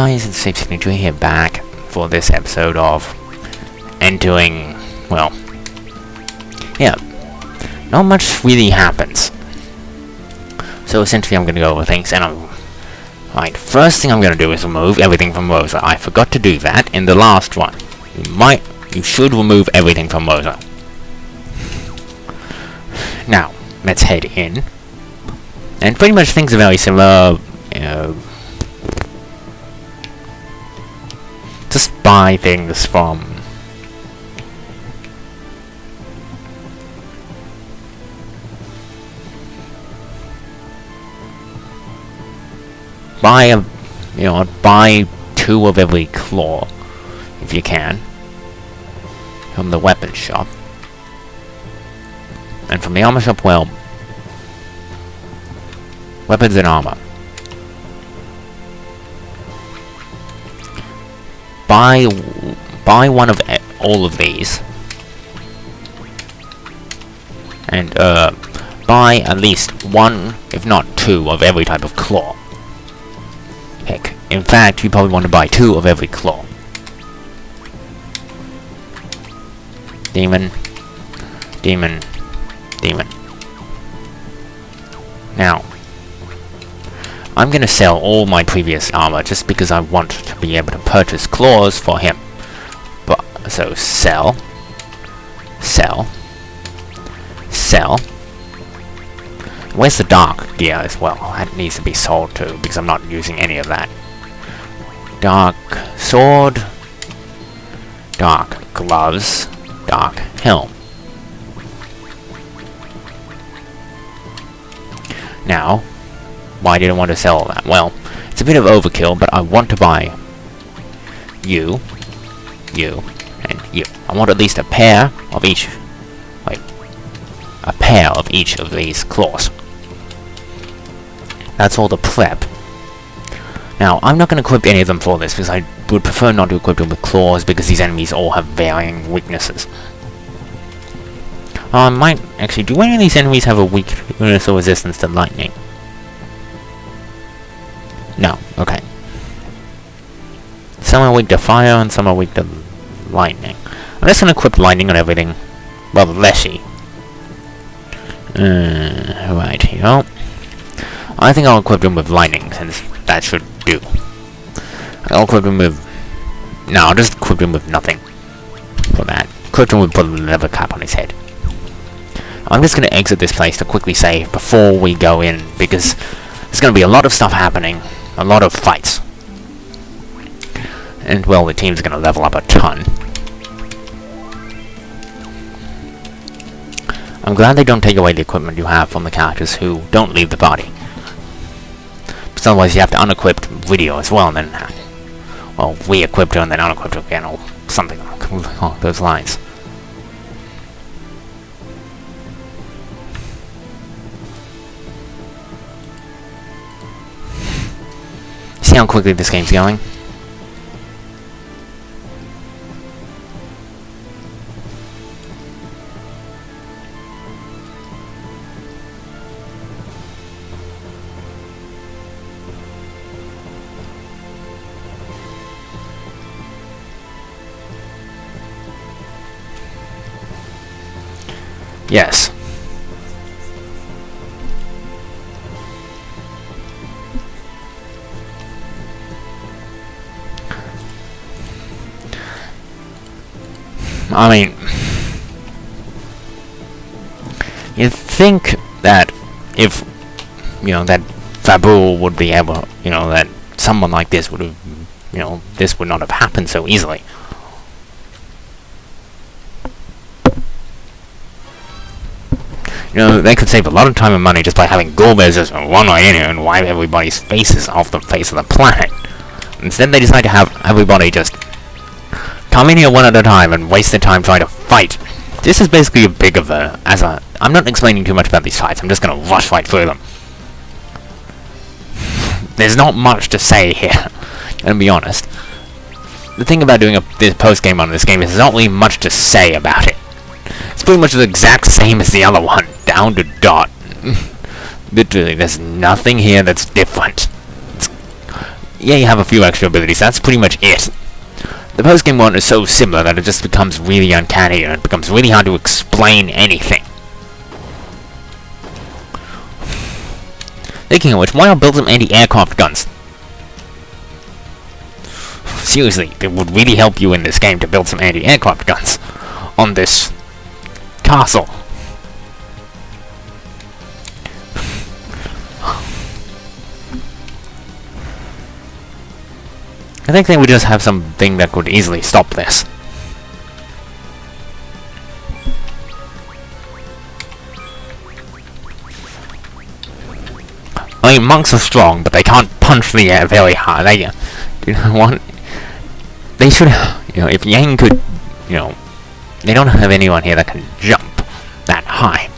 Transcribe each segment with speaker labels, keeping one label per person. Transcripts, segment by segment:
Speaker 1: guys, it's Safe62 here back for this episode of entering, well, yeah, not much really happens. So essentially I'm gonna go over things and right, first thing I'm gonna do is remove everything from Rosa. I forgot to do that in the last one. You should remove everything from Rosa. Now, let's head in. And pretty much things are very similar, just buy things from buy 2 of every claw if you can from the weapon shop, and from the armor shop, well, weapons and armor. Buy one of all of these, and buy at least 1, if not 2, of every type of claw. Heck, in fact, you probably want to buy 2 of every claw. Demon, demon, demon. Now, I'm gonna sell all my previous armor just because I want to be able to purchase claws for him. But so sell, sell, sell. Where's the dark gear as well? That needs to be sold too because I'm not using any of that. Dark sword, dark gloves, dark helm. Now, why did I want to sell all that? Well, it's a bit of overkill, but I want to buy you, you, and you. I want at least a pair of each, like, a pair of each of these claws. That's all the prep. Now, I'm not going to equip any of them for this, because I would prefer not to equip them with claws, because these enemies all have varying weaknesses. Might actually, do any of these enemies have a weakness or resistance to lightning? No, okay. Some are weak to fire, and some are weak to lightning. I'm just gonna equip lightning on everything. Well, Leshy. Right here. I think I'll equip him with lightning, since that should do. I'll equip him with... No, I'll just equip him with nothing. For that. Equip him with put a leather cap on his head. I'm just gonna exit this place to quickly save before we go in, because there's gonna be a lot of stuff happening. A lot of fights. And, well, the team's gonna level up a ton. I'm glad they don't take away the equipment you have from the characters who don't leave the party. Because otherwise you have to unequip Video as well, and then, well, re-equipped her and then unequipped her again, or something along those lines. See how quickly this game's going? Yes. I mean, you'd think that if, that Fabul would be able, that someone like this would have, this would not have happened so easily. They could save a lot of time and money just by having Golbez just run right in here and wipe everybody's faces off the face of the planet. Instead, they decide to have everybody just come in here one at a time and waste their time trying to fight. This is basically a big of a... I'm not explaining too much about these fights, I'm just gonna rush right through them. There's not much to say here, to be honest. The thing about doing this post-game on this game is there's not really much to say about it. It's pretty much the exact same as the other one, down to dot. Literally, there's nothing here that's different. Yeah, you have a few extra abilities. That's pretty much it. The post-game one is so similar that it just becomes really uncanny and it becomes really hard to explain anything. Thinking of which, why not build some anti-aircraft guns? Seriously, it would really help you in this game to build some anti-aircraft guns on this castle. I think they would just have something that could easily stop this. I mean, monks are strong, but they can't punch the air very hard. They, you know what? They should, you know, if Yang could, you know, they don't have anyone here that can jump that high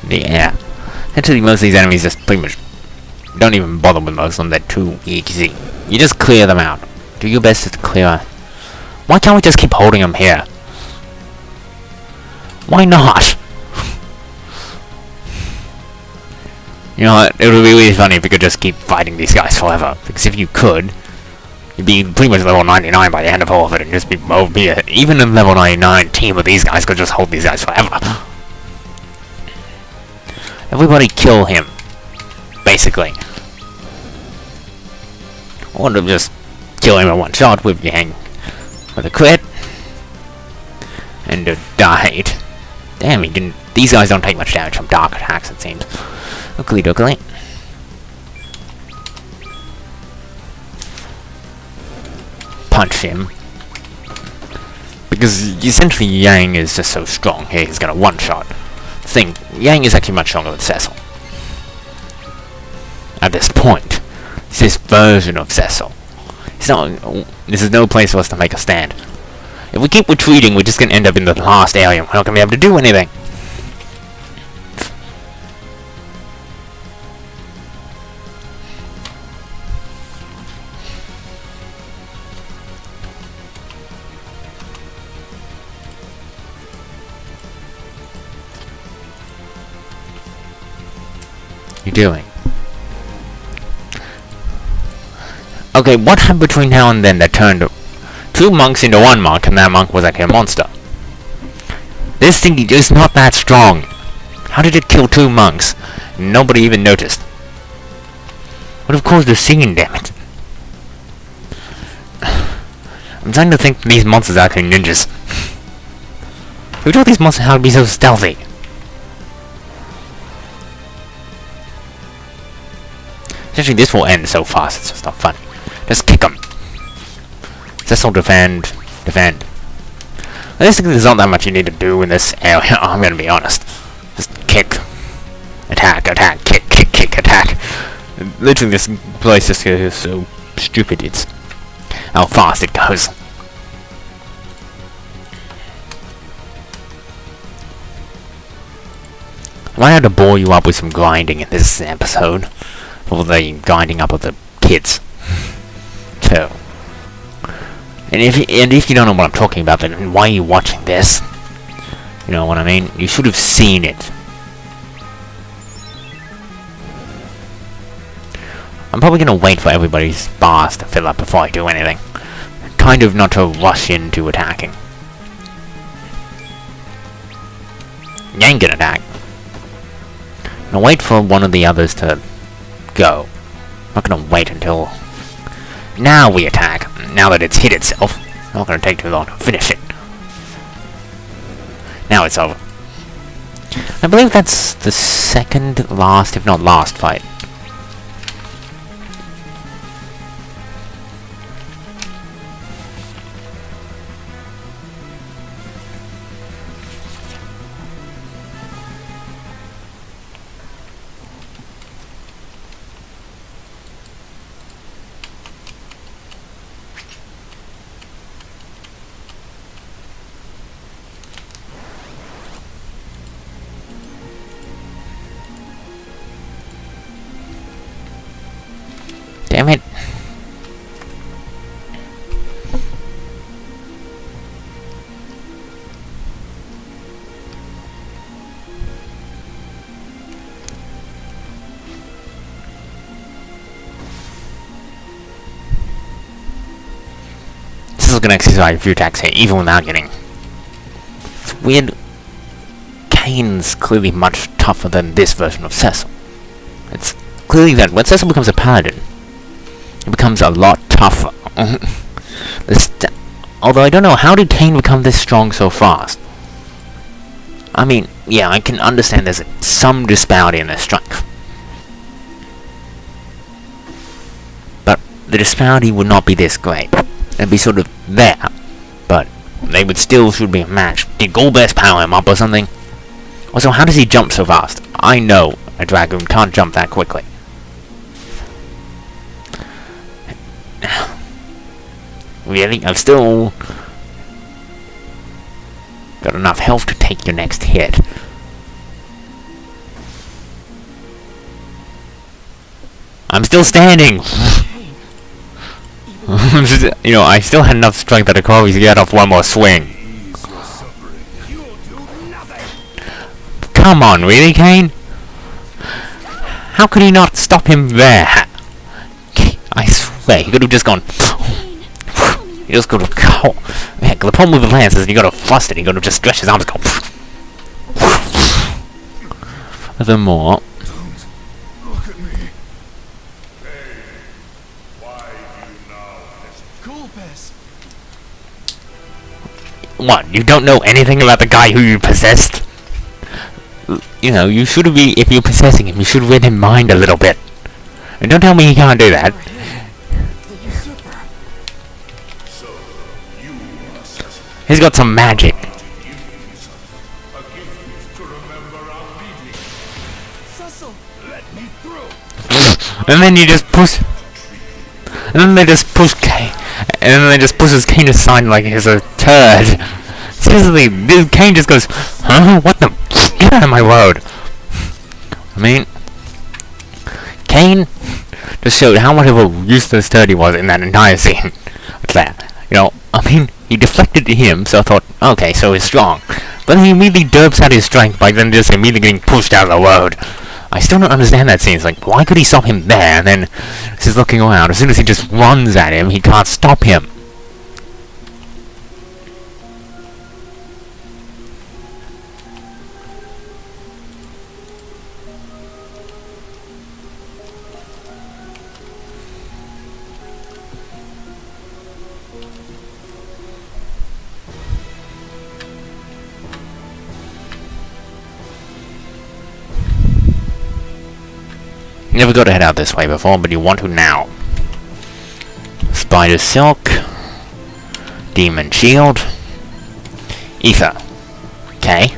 Speaker 1: in the air. Actually, most of these enemies just pretty much don't even bother with most of them. They're too easy. You just clear them out. Do your best to clear. Why can't we just keep holding them here? Why not? You know what? It would be really funny if you could just keep fighting these guys forever. Because if you could, you'd be pretty much level 99 by the end of all of it, and just be even a level 99 team of these guys could just hold these guys forever. Everybody kill him, basically. Or to just kill him in one shot with Yang with a crit, and died. Damn, he didn't. These guys don't take much damage from dark attacks, it seems. Oakley dokley. Punch him. Because essentially Yang is just so strong here, he's got a one-shot thing. Yang is actually much stronger than Cecil. At this point. It's this version of Cecil. It's not, this is no place for us to make a stand. If we keep retreating, we're just going to end up in the last area. We're not going to be able to do anything. You doing? Okay, what happened between now and then that turned two monks into one monk, and that monk was actually a monster? This thing is not that strong. How did it kill two monks? Nobody even noticed. What have caused the scene, damn it? I'm starting to think these monsters are actually ninjas. Who taught these monsters how to be so stealthy? Essentially, this will end so fast, it's just not funny. Just kick them. Cecil, defend. Defend. Basically, there's not that much you need to do in this area, I'm gonna be honest. Just kick. Attack, attack, kick, kick, kick, attack. Literally, this place just is so stupid, it's how fast it goes. I might have to bore you up with some grinding in this episode. For the grinding up of the kids. too. And if you don't know what I'm talking about, then why are you watching this? You know what I mean? You should have seen it. I'm probably gonna wait for everybody's bars to fill up before I do anything. Kind of not to rush into attacking. Yang can attack. I'm gonna wait for one of the others to go. I'm not gonna wait until now we attack. Now that it's hit itself, it's not gonna take too long to finish it. Now it's over. I believe that's the second last, if not last, fight. Cecil can exercise a few attacks here, even without getting... It's weird. Kane's clearly much tougher than this version of Cecil. It's clearly that when Cecil becomes a paladin, he becomes a lot tougher. Although I don't know, how did Kane become this strong so fast? I mean, yeah, I can understand there's some disparity in their strength. But the disparity would not be this great. It'd be sort of there, but they would still should be a match. Did Golbest power him up or something? Also, how does he jump so fast? I know a dragoon can't jump that quickly. Really? I've still got enough health to take your next hit. I'm still standing! You know, I still had enough strength that I could always get off one more swing. Come on, really, Kane? How could he not stop him there? I swear, he could have just gone... You just gotta go. Heck, the problem with the lance is you gotta thrust it, you gotta just stretch his arms and go. Furthermore.
Speaker 2: Look at me. Hey, why do you now Golbest?
Speaker 1: What, you don't know anything about the guy who you possessed? You know, you should be, if you're possessing him, you should read him mind a little bit. And don't tell me he can't do that. He's got some magic. And then you just push. And then they just push Kane. And then they just pushes Kane aside like he's a turd. Seriously, this Kane just goes, huh? What the? Get out of my road. I mean, Kane just showed how much of a useless turd he was in that entire scene. It's that, you know, I mean, he deflected to him, so I thought, okay, so he's strong. But then he immediately derps out his strength by then just immediately getting pushed out of the road. I still don't understand that scene. It's like, why could he stop him there? And then he's looking around. As soon as he just runs at him, he can't stop him. Never got to head out this way before, but you want to now. Spider Silk, Demon Shield, Ether. Okay.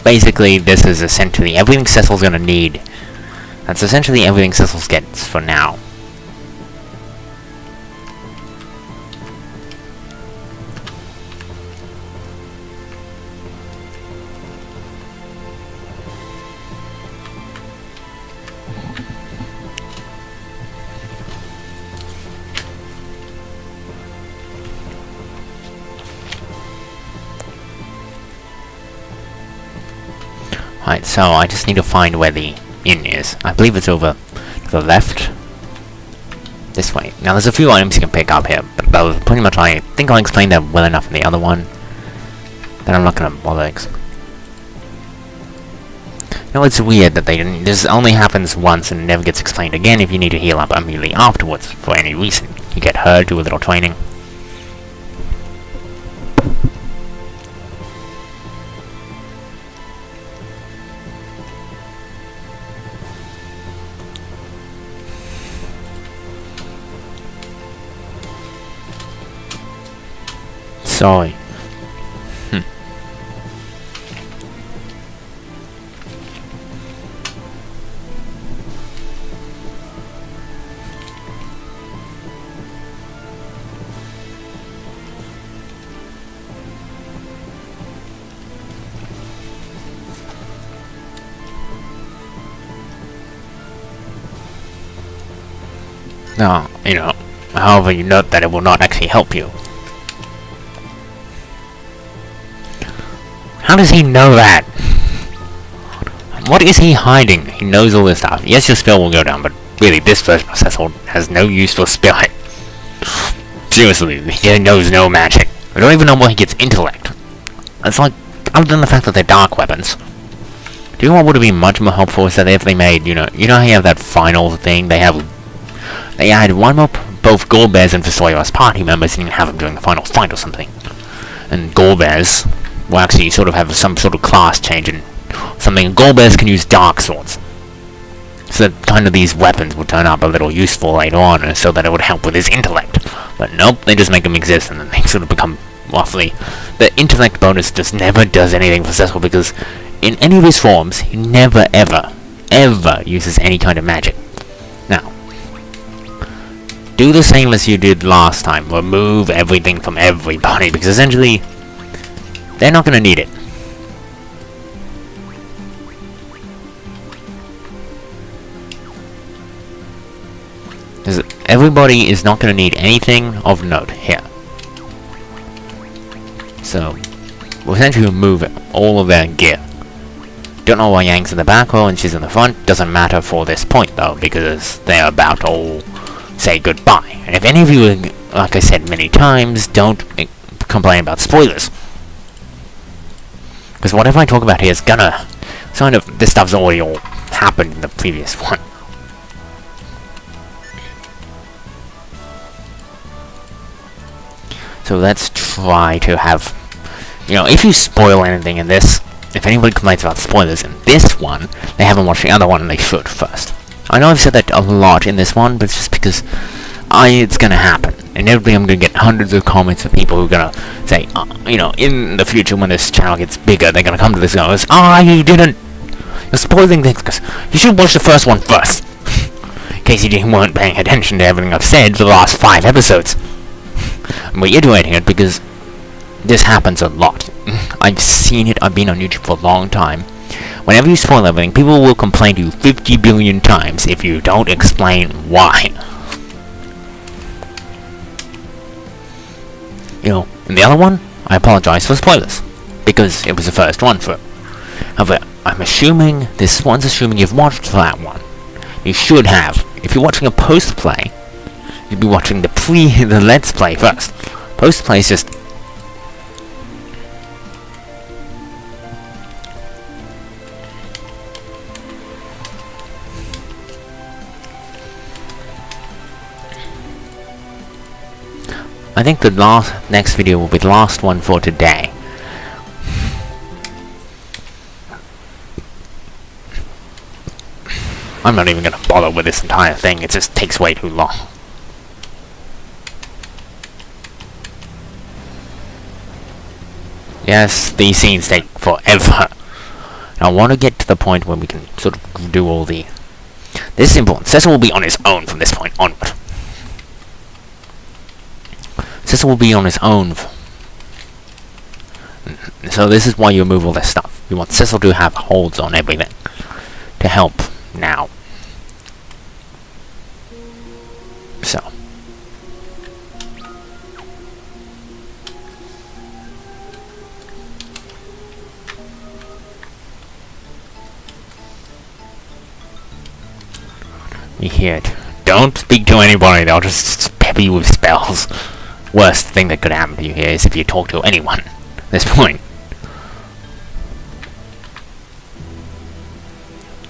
Speaker 1: Basically, this is essentially everything Cecil's gonna need. That's essentially everything Cecil gets for now. Right, so I just need to find where the inn is. I believe it's over to the left. This way. Now there's a few items you can pick up here, but those pretty much, I think I'll explain them well enough in the other one. Then I'm not gonna bother. No, it's weird that they didn't. This only happens once and never gets explained again if you need to heal up immediately afterwards for any reason. You get hurt, do a little training. Sorry. Now, you know, however you note that it will not actually help you. How does he know that? What is he hiding? He knows all this stuff. Yes, your spell will go down, but really, this version of Cecil has no use for spelling. Seriously, he knows no magic. I don't even know where he gets intellect. It's like, other than the fact that they're dark weapons. Do you know what would have been much more helpful is that if they made, you know how you have that final thing, they had one more, both Golbez and Visorious party members, and you have them during the final fight or something. And Golbez will actually sort of have some sort of class change and something. Golbez can use dark swords. So that kind of these weapons would turn up a little useful later on, so that it would help with his intellect. But nope, they just make him exist, and then they sort of become roughly... The intellect bonus just never does anything for Cecil, because in any of his forms, he never, ever, ever uses any kind of magic. Now, do the same as you did last time. Remove everything from everybody, because essentially, they're not going to need it. Everybody is not going to need anything of note here. So, we'll essentially remove all of their gear. Don't know why Yang's in the back row and she's in the front. Doesn't matter for this point though, because they're about to all say goodbye. And if any of you, like I said many times, don't complain about spoilers. Because whatever I talk about here is gonna... Kind of, this stuff's already all happened in the previous one. So let's try to have... You know, if you spoil anything in this, if anybody complains about spoilers in this one, they haven't watched the other one and they should first. I know I've said that a lot in this one, but it's just because it's gonna happen. Inevitably I'm gonna get hundreds of comments of people who are gonna say, you know, in the future when this channel gets bigger, they're gonna come to this and go, you didn't... You're spoiling things, because you should watch the first one first. In case you weren't paying attention to everything I've said for the last 5 episodes. I'm reiterating it because this happens a lot. I've seen it, I've been on YouTube for a long time. Whenever you spoil everything, people will complain to you 50 billion times if you don't explain why. You know, in the other one, I apologize for spoilers, because it was the first one for it. However, I'm assuming, this one's assuming you've watched that one. You should have. If you're watching a post-play, you'd be watching the Let's Play first. Post-play is just... I think the next video will be the last one for today. I'm not even gonna bother with this entire thing, it just takes way too long. Yes, these scenes take forever. And I want to get to the point where we can sort of do all the... This is important. Cecil will be on his own from this point onward. Cecil will be on his own. So this is why you remove all this stuff. You want Cecil to have holds on everything. To help now. So. You hear it. Don't speak to anybody, they'll just pepper you with spells. Worst thing that could happen to you here is if you talk to anyone at this point.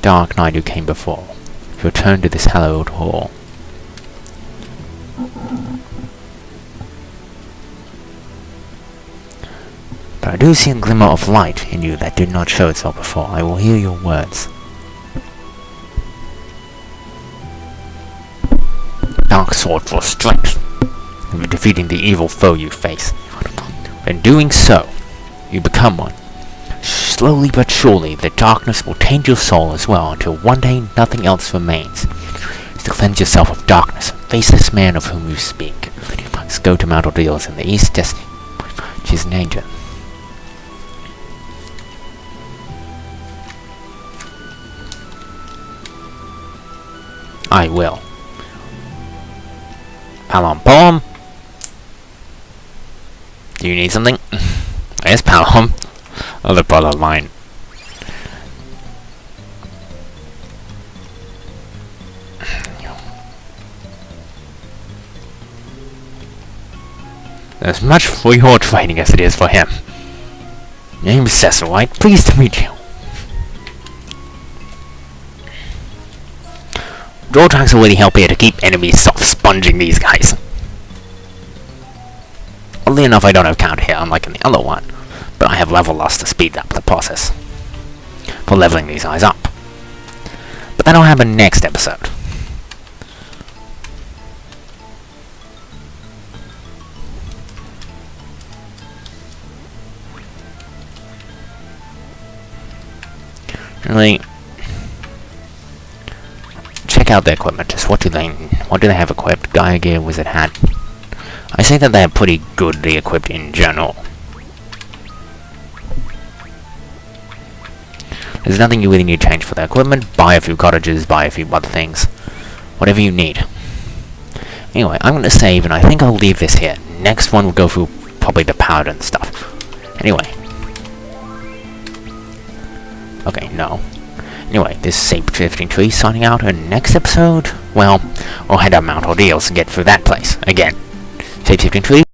Speaker 1: Dark Knight who came before, return to this hallowed hall. But I do see a glimmer of light in you that did not show itself before. I will hear your words. Dark sword for strength, and defeating the evil foe you face. In doing so, you become one. Slowly but surely, the darkness will taint your soul as well, until one day nothing else remains. To cleanse yourself of darkness, face this man of whom you speak. You must go to Mount Ordeals in the east, Destiny, which is in danger. I will. Palom Palom. Do you need something? Yes, Palom. Other brother of mine. as much for your training as it is for him. Name is Cecil White. Pleased to meet you. Draw tracks will really help here to keep enemies soft sponging these guys. Oddly enough, I don't have count here, unlike in the other one, but I have level loss to speed up the process for leveling these guys up. But that'll happen next episode. Really, check out their equipment. Just what do they have equipped? Gaia Gear, Wizard Hat. I say that they are pretty goodly equipped in general. There's nothing you really need to change for their equipment. Buy a few cottages, buy a few other things. Whatever you need. Anyway, I'm going to save, and I think I'll leave this here. Next one we'll go through probably the powder and stuff. Anyway. Okay, no. Anyway, this is Saber15 signing out, and next episode, well, we'll head up Mount Ordeals and get through that place again. Saber15